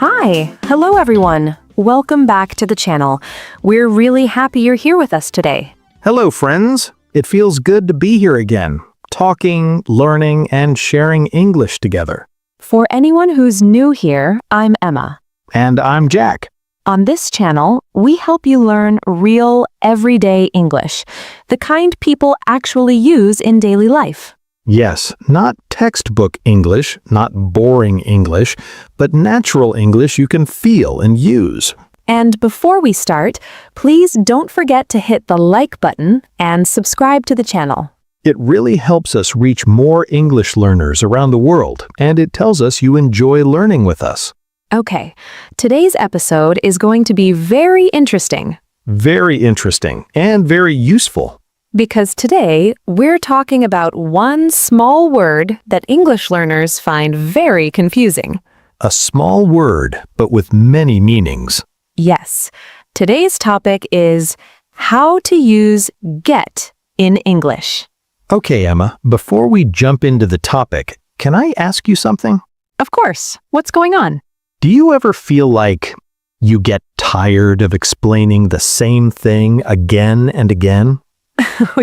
Hi, hello everyone. Welcome back to the channel. We're really happy you're here with us today. Hello, friends. It feels good to be here again, talking, learning, and sharing English together. For anyone who's new here, I'm Emma. And I'm Jack. On this channel, we help you learn real, everyday English, the kind people actually use in daily life. Yes, not textbook English, not boring English, but natural English you can feel and use. And before we start, please don't forget to hit the like button and subscribe to the channel. It really helps us reach more English learners around the world, and it tells us you enjoy learning with us. Okay, today's episode is going to be very interesting. Very interesting and very useful. Because today, we're talking about one small word that English learners find very confusing. A small word, but with many meanings. Yes, today's topic is how to use get in English. Okay, Emma, before we jump into the topic, can I ask you something? Of course, what's going on? Do you ever feel like you get tired of explaining the same thing again and again?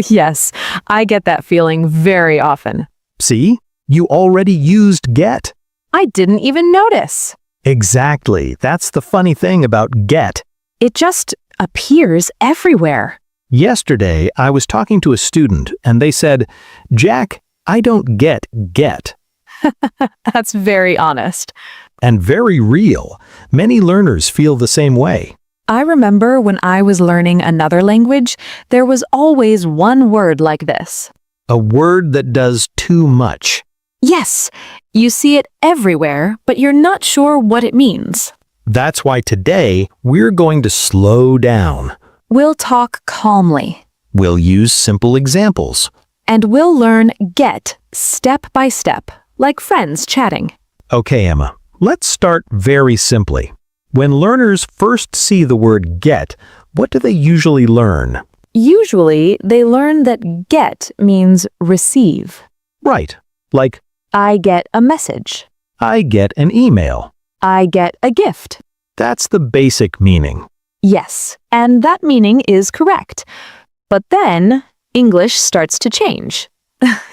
Yes, I get that feeling very often. See? You already used get. I didn't even notice. Exactly. That's the funny thing about get. It just appears everywhere. Yesterday, I was talking to a student, and they said, "Jack, I don't get." That's very honest. And very real. Many learners feel the same way. I remember when I was learning another language, there was always one word like this. A word that does too much. Yes, you see it everywhere, but you're not sure what it means. That's why today, we're going to slow down. We'll talk calmly. We'll use simple examples. And we'll learn get step by step, like friends chatting. Okay, Emma, let's start very simply. When learners first see the word get, what do they usually learn? Usually, they learn that get means receive. Right, like, I get a message. I get an email. I get a gift. That's the basic meaning. Yes, and that meaning is correct. But then, English starts to change.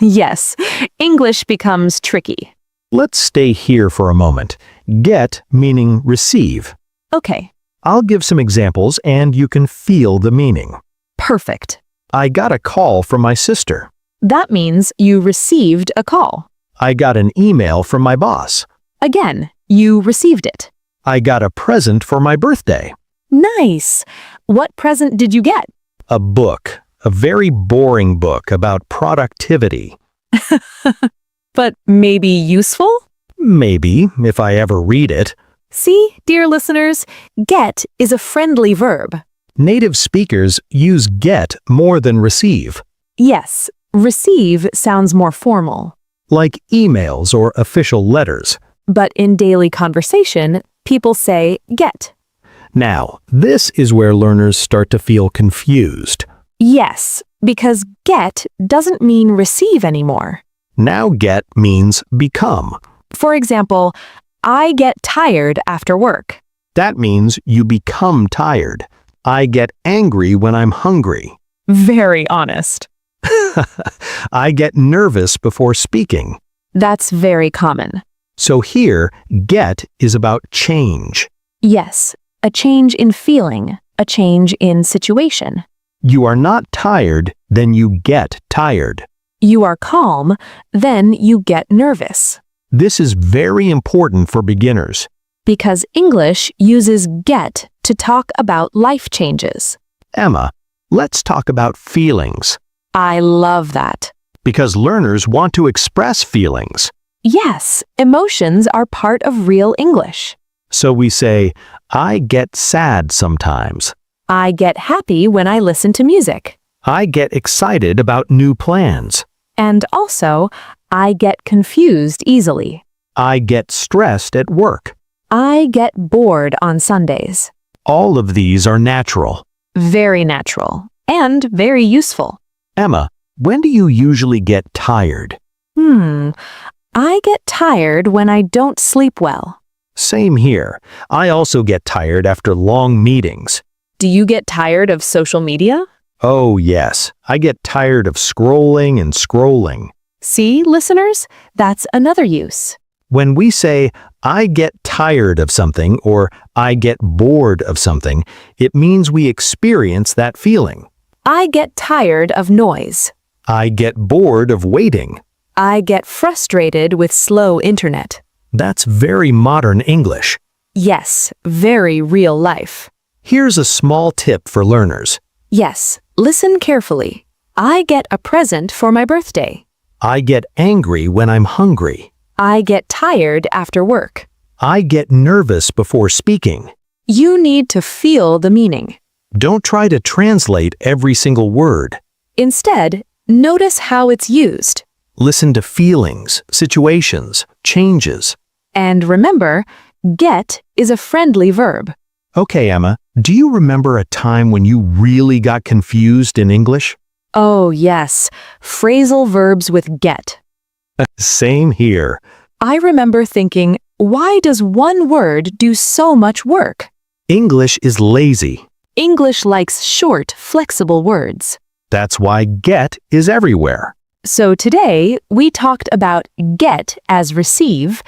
Yes, English becomes tricky. Let's stay here for a moment. Get meaning receive. Okay, I'll give some examples and you can feel the meaning. perfect. I got a call from my sister. That means you received a call. I got an email from my boss. Again, you received it. I got a present for my birthday. Nice. What present did you get? A book. A very boring book about productivity. But maybe useful? Maybe, if I ever read it. See, dear listeners, get is a friendly verb. Native speakers use get more than receive, Yes, receive sounds more formal. like emails or official letters. But in daily conversation, people say get. Now, this is where learners start to feel confused. Yes, because get doesn't mean receive anymore. Now get means become. For example, I get tired after work. That means you become tired. I get angry when I'm hungry. Very honest. I get nervous before speaking. That's very common. So here, get is about change. Yes, a change in feeling, a change in situation. You are not tired, then you get tired. You are calm, then you get nervous. This is very important for beginners. Because English uses get to talk about life changes. Emma, let's talk about feelings. I love that. Because learners want to express feelings. Yes, emotions are part of real English. So we say, I get sad sometimes. I get happy when I listen to music. I get excited about new plans. And also, I get confused easily. I get stressed at work. I get bored on Sundays. All of these are natural. Very natural and very useful. Emma, when do you usually get tired? I get tired when I don't sleep well. Same here. I also get tired after long meetings. Do you get tired of social media? Oh, yes. I get tired of scrolling and scrolling. See, listeners, that's another use. When we say, I get tired of something or I get bored of something, it means we experience that feeling. I get tired of noise. I get bored of waiting. I get frustrated with slow internet. That's very modern English. Yes, very real life. Here's a small tip for learners. Yes, listen carefully. I get a present for my birthday. I get angry when I'm hungry. I get tired after work. I get nervous before speaking. You need to feel the meaning. Don't try to translate every single word. Instead, notice how it's used. Listen to feelings, situations, changes. And remember, get is a friendly verb. Okay, Emma, do you remember a time when you really got confused in English? Oh, yes, phrasal verbs with get. Same here. I remember thinking, why does one word do so much work? English is lazy. English likes short, flexible words. That's why get is everywhere. So today, we talked about get as receive,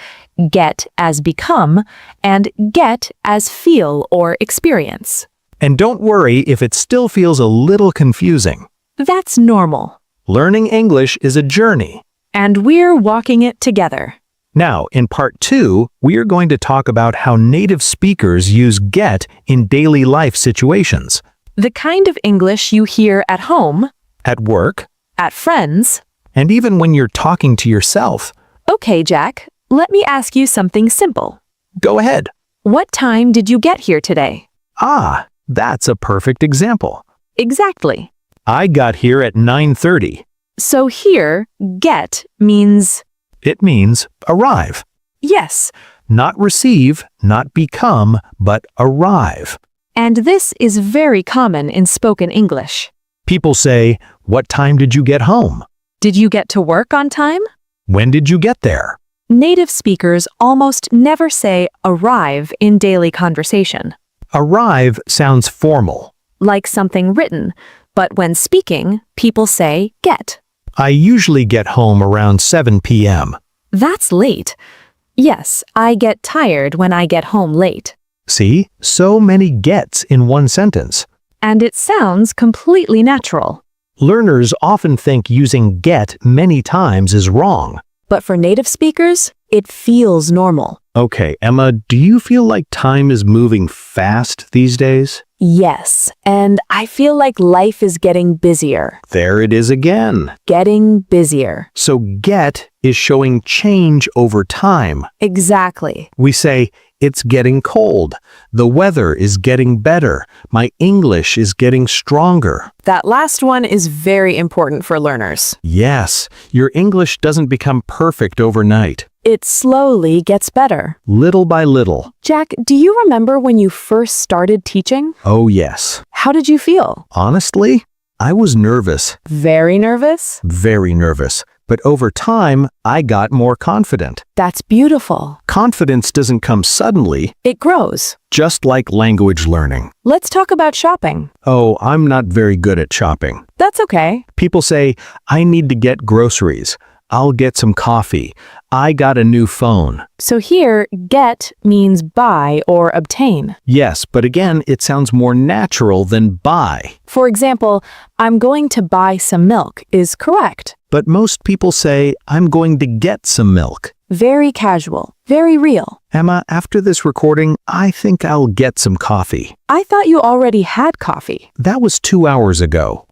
get as become, and get as feel or experience. And don't worry if it still feels a little confusing. That's normal. Learning English is a journey. And we're walking it together. Now, in part 2, we are going to talk about how native speakers use get in daily life situations. The kind of English you hear at home, At work, at friends. and even when you're talking to yourself. Okay, Jack, let me ask you something simple. Go ahead. What time did you get here today? Ah, that's a perfect example. Exactly. I got here at 9:30. So here, get means It means arrive. yes, Not receive, not become, but arrive. and this is very common in spoken English. People say, "What time did you get home?" Did you get to work on time? "When did you get there?" Native speakers almost never say arrive in daily conversation, Arrive sounds formal. like something written, but when speaking, people say get. I usually get home around 7 p.m. That's late. Yes, I get tired when I get home late. See? So many gets in one sentence. And it sounds completely natural. Learners often think using get many times is wrong. But for native speakers, it feels normal. Okay, Emma, do you feel like time is moving fast these days? Yes, and I feel like life is getting busier. There it is again. Getting busier. So get is showing change over time. Exactly. We say, it's getting cold. The weather is getting better. My English is getting stronger. That last one is very important for learners. Yes, your English doesn't become perfect overnight. It slowly gets better. Little by little. Jack, do you remember when you first started teaching? Oh yes. How did you feel? Honestly, I was nervous. Very nervous? Very nervous. But over time, I got more confident. That's beautiful. Confidence doesn't come suddenly, It grows. just like language learning. Let's talk about shopping. Oh, I'm not very good at shopping. That's okay. People say, I need to get groceries. I'll get some coffee. I got a new phone. So here, get means buy or obtain. Yes, but again, it sounds more natural than buy. For example, I'm going to buy some milk is correct. But most people say, I'm going to get some milk. Very casual. Very real. Emma, after this recording, I think I'll get some coffee. I thought you already had coffee. That was 2 hours ago.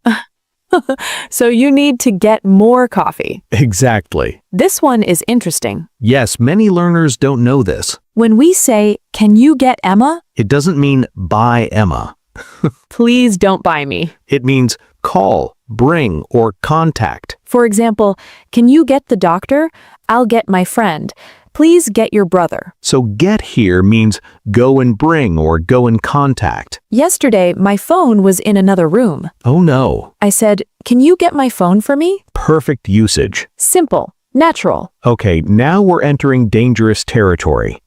So you need to get more coffee. Exactly. This one is interesting. Yes, many learners don't know this. When we say, can you get Emma? It doesn't mean buy Emma. Please don't buy me. It means call, bring, or contact. For example, can you get the doctor? I'll get my friend. Please get your brother. So get here means go and bring or go and contact. Yesterday, my phone was in another room. Oh no. I said, can you get my phone for me? Perfect usage. Simple. Natural. Okay, now we're entering dangerous territory.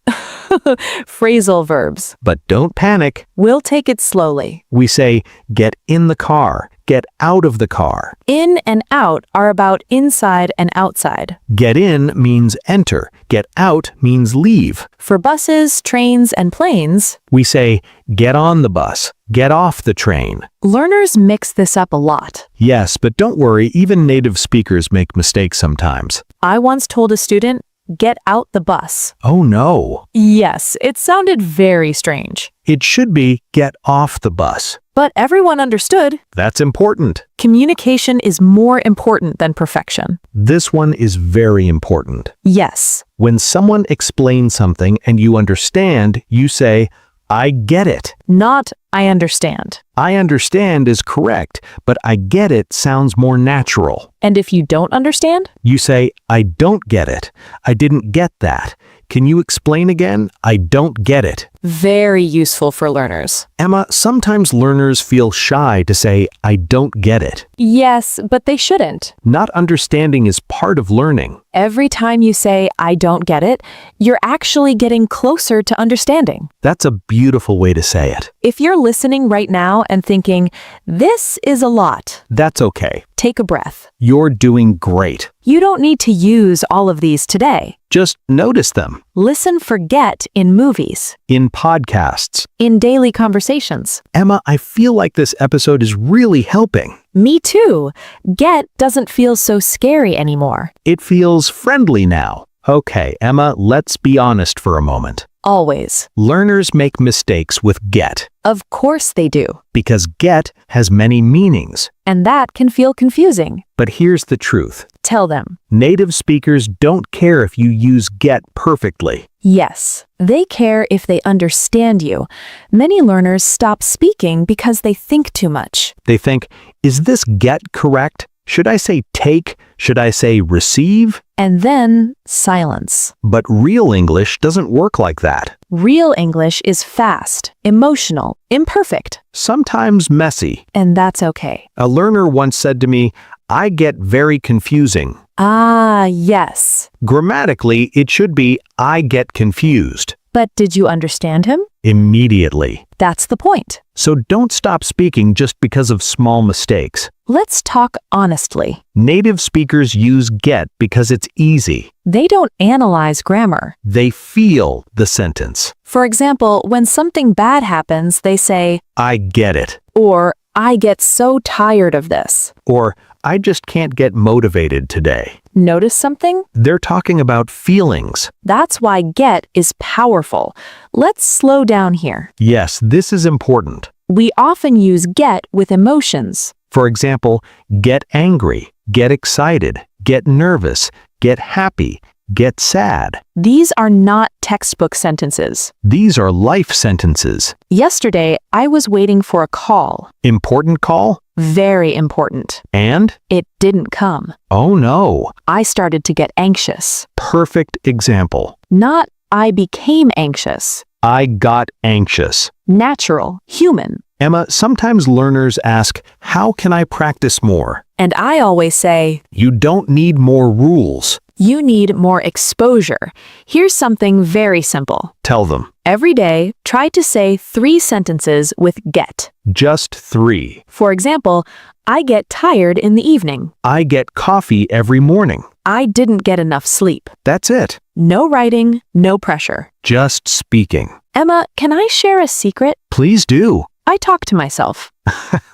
Phrasal verbs. But don't panic. We'll take it slowly. We say, get in the car, get out of the car. In and out are about inside and outside. Get in means enter. Get out means leave. For buses, trains, and planes, We say, get on the bus, get off the train. learners mix this up a lot. Yes, but don't worry, even native speakers make mistakes sometimes. I once told a student, get out the bus. Oh no. Yes, it sounded very strange. It should be, get off the bus. But everyone understood. That's important. Communication is more important than perfection. This one is very important. Yes. When someone explains something and you understand, you say, I get it. Not, I understand. I understand is correct, but I get it sounds more natural. And if you don't understand? You say, I don't get it. I didn't get that. Can you explain again? I don't get it. Very useful for learners. Emma, sometimes learners feel shy to say, I don't get it. Yes, but they shouldn't. Not understanding is part of learning. Every time you say, I don't get it, you're actually getting closer to understanding. That's a beautiful way to say it. If you're listening right now and thinking, this is a lot, That's okay. take a breath. You're doing great. You don't need to use all of these today. Just notice them Listen for get in movies, in podcasts. in daily conversations. Emma, I feel like this episode is really helping. Me too. Get doesn't feel so scary anymore. It feels friendly now. Okay, Emma, let's be honest for a moment. Always. Learners make mistakes with get Of course they do. because get has many meanings. And that can feel confusing. But here's the truth. Tell them. Native speakers don't care if you use get perfectly. Yes, they care if they understand you. Many learners stop speaking because they think too much. They think, is this get correct? Should I say take? Should I say receive? And then silence. But real English doesn't work like that. Real English is fast, emotional, imperfect, Sometimes messy. and that's okay. A learner once said to me, I get very confusing. Ah, yes. Grammatically, it should be, I get confused. But did you understand him? Immediately. That's the point. So don't stop speaking just because of small mistakes. Let's talk honestly. Native speakers use get because it's easy. They don't analyze grammar. They feel the sentence. For example, when something bad happens, they say, I get it. or I get so tired of this. Or, I just can't get motivated today. Notice something? They're talking about feelings. That's why get is powerful. Let's slow down here. Yes, this is important. We often use get with emotions. For example, get angry, get excited, get nervous, get happy, get sad. These are not textbook sentences. These are life sentences. Yesterday, I was waiting for a call. Important call? Very important. And? It didn't come. Oh no. I started to get anxious. Perfect example. Not I became anxious. I got anxious. Natural, human. Emma, sometimes learners ask, how can I practice more? And I always say, You don't need more rules. you need more exposure. Here's something very simple. Tell them. Every day, try to say 3 sentences with get. Just 3. For example, I get tired in the evening. I get coffee every morning. I didn't get enough sleep. That's it. No writing, no pressure. Just speaking. Emma, can I share a secret? Please do. I talk to myself.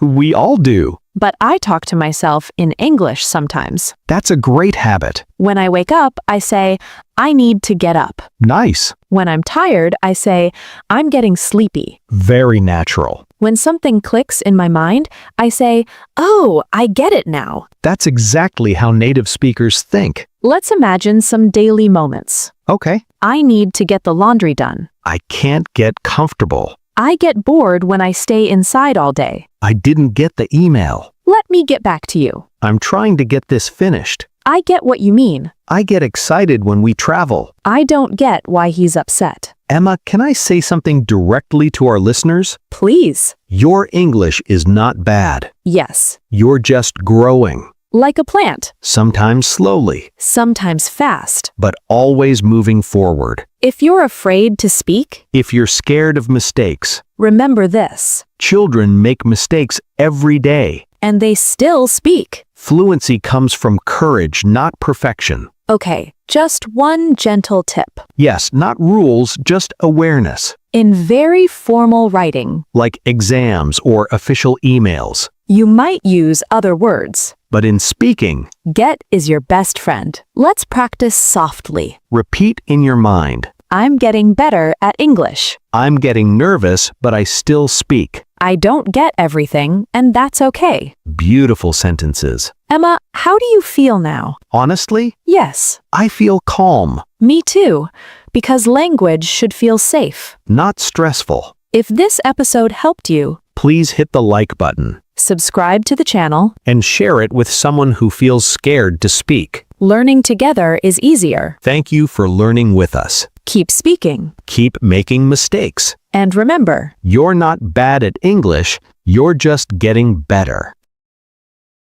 We all do. But I talk to myself in English sometimes. That's a great habit. When I wake up, I say, I need to get up. Nice. When I'm tired, I say, I'm getting sleepy. Very natural. When something clicks in my mind, I say, oh, I get it now. That's exactly how native speakers think. Let's imagine some daily moments. Okay. I need to get the laundry done. I can't get comfortable. I get bored when I stay inside all day. I didn't get the email. Let me get back to you. I'm trying to get this finished. I get what you mean. I get excited when we travel. I don't get why he's upset. Emma, can I say something directly to our listeners? Please. Your English is not bad. Yes. You're just growing. like a plant, sometimes slowly, sometimes fast. but always moving forward. If you're afraid to speak, If you're scared of mistakes, remember this, children make mistakes every day. and they still speak. Fluency comes from courage, not perfection. Okay, just one gentle tip. Yes, not rules, just awareness, In very formal writing, like exams or official emails. you might use other words. But in speaking, Get is your best friend. Let's practice softly. repeat in your mind, I'm getting better at English. I'm getting nervous, but I still speak. I don't get everything, and that's okay. Beautiful sentences. Emma, how do you feel now? Honestly, Yes, I feel calm, me too, because language should feel safe. not stressful. If this episode helped you, Please hit the like button subscribe to the channel. and share it with someone who feels scared to speak. Learning together is easier. Thank you for learning with us. Keep speaking. Keep making mistakes. And remember, You're not bad at English, you're just getting better.